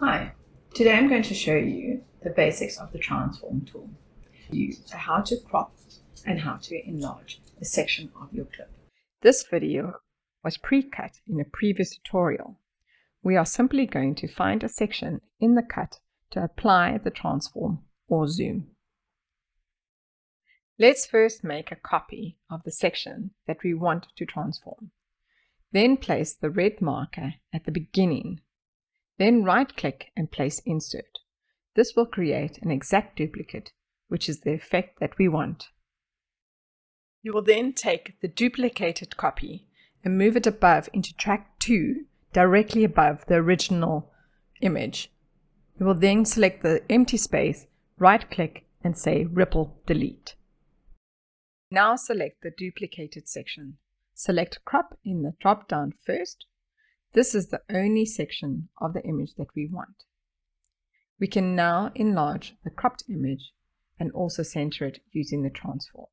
Hi, today I'm going to show you the basics of the transform tool. How to crop and how to enlarge a section of your clip. This video was pre-cut in a previous tutorial. We are simply going to find a section in the cut to apply the transform or zoom. Let's first make a copy of the section that we want to transform. Then place the red marker at the beginning. Then right-click and place Insert. This will create an exact duplicate, which is the effect that we want. You will then take the duplicated copy and move it above into track 2, directly above the original image. You will then select the empty space, right-click and say Ripple Delete. Now select the duplicated section. Select Crop in the drop-down first. This is the only section of the image that we want. We can now enlarge the cropped image and also center it using the transform.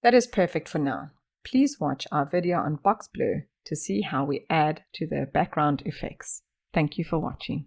That is perfect for now. Please watch our video on box blur to see how we add to the background effects. Thank you for watching.